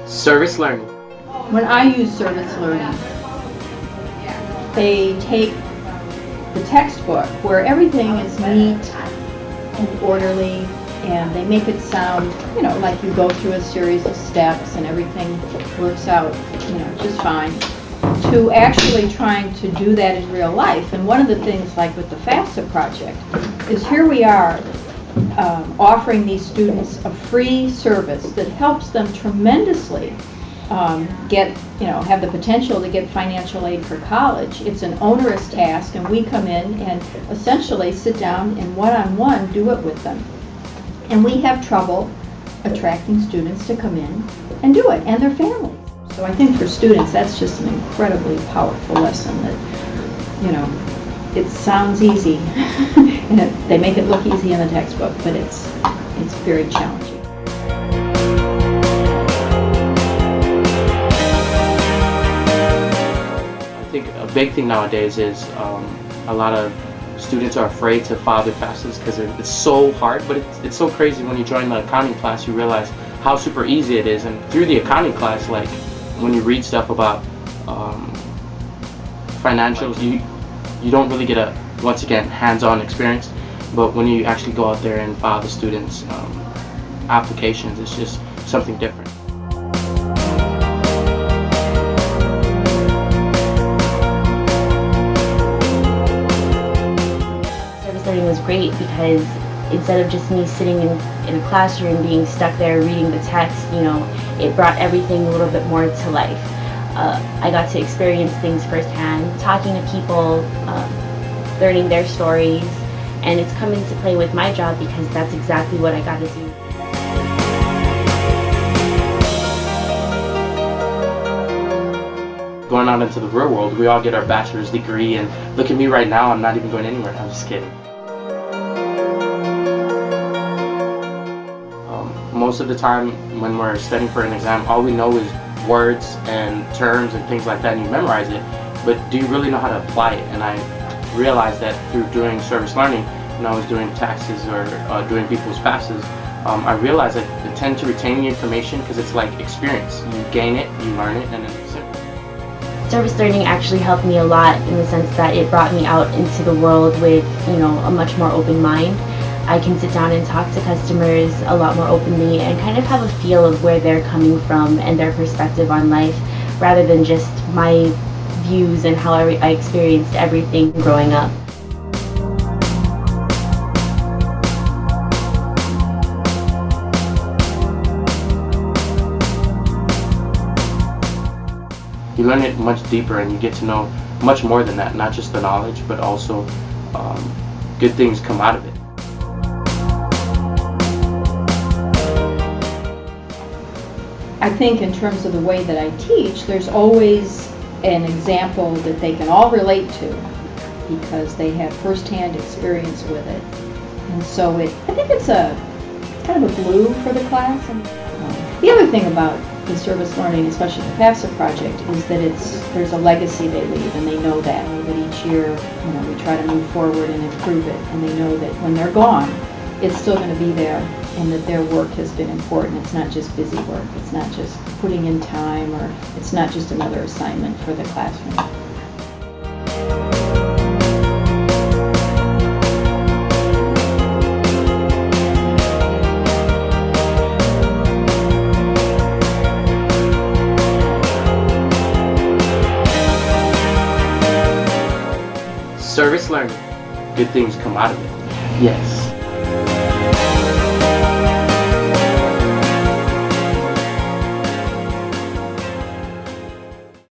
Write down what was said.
Service learning. When I use service learning, they take the textbook where everything is neat and orderly, and they make it sound, like you go through a series of steps and everything works out, just fine, to actually trying to do that in real life. And one of the things, like with the FAFSA project, is here we are offering these students a free service that helps them tremendously have the potential to get financial aid for college. It's an onerous task, and we come in and essentially sit down and one-on-one do it with them. And we have trouble attracting students to come in and do it, and their families. So I think for students, that's just an incredibly powerful lesson that, it sounds easy, and they make it look easy in the textbook, but it's very challenging. I think a big thing nowadays is a lot of students are afraid to file their FAFSAs because it's so hard, but it's so crazy when you join the accounting class, you realize how super easy it is. And through the accounting class, like when you read stuff about financials, you don't really get a, once again, hands-on experience, but when you actually go out there and file the students' applications, it's just something different. Service learning was great because instead of just me sitting in a classroom being stuck there reading the text, it brought everything a little bit more to life. I got to experience things firsthand, talking to people, learning their stories, and it's come into play with my job because that's exactly what I got to do. Going out into the real world, we all get our bachelor's degree, and look at me right now, I'm not even going anywhere. I'm just kidding. Most of the time when we're studying for an exam, all we know is words and terms and things like that, and you memorize it, but do you really know how to apply it? And I realized that through doing service learning, when I was doing taxes or doing people's FAFSAs, I realized that I tend to retain the information because it's like experience. You gain it, you learn it, and it's simple. Service learning actually helped me a lot in the sense that it brought me out into the world with, a much more open mind. I can sit down and talk to customers a lot more openly and kind of have a feel of where they're coming from and their perspective on life, rather than just my views and how I experienced everything growing up. You learn it much deeper, and you get to know much more than that, not just the knowledge, but also good things come out of it. I think in terms of the way that I teach, there's always an example that they can all relate to because they have firsthand experience with it. And so I think it's kind of a glue for the class. And the other thing about the service learning, especially the FAFSA project, is that there's a legacy they leave, and they know that each year, we try to move forward and improve it, and they know that when they're gone, it's still going to be there, and that their work has been important. It's not just busy work. It's not just putting in time, or it's not just another assignment for the classroom. Service learning, good things come out of it. Yes.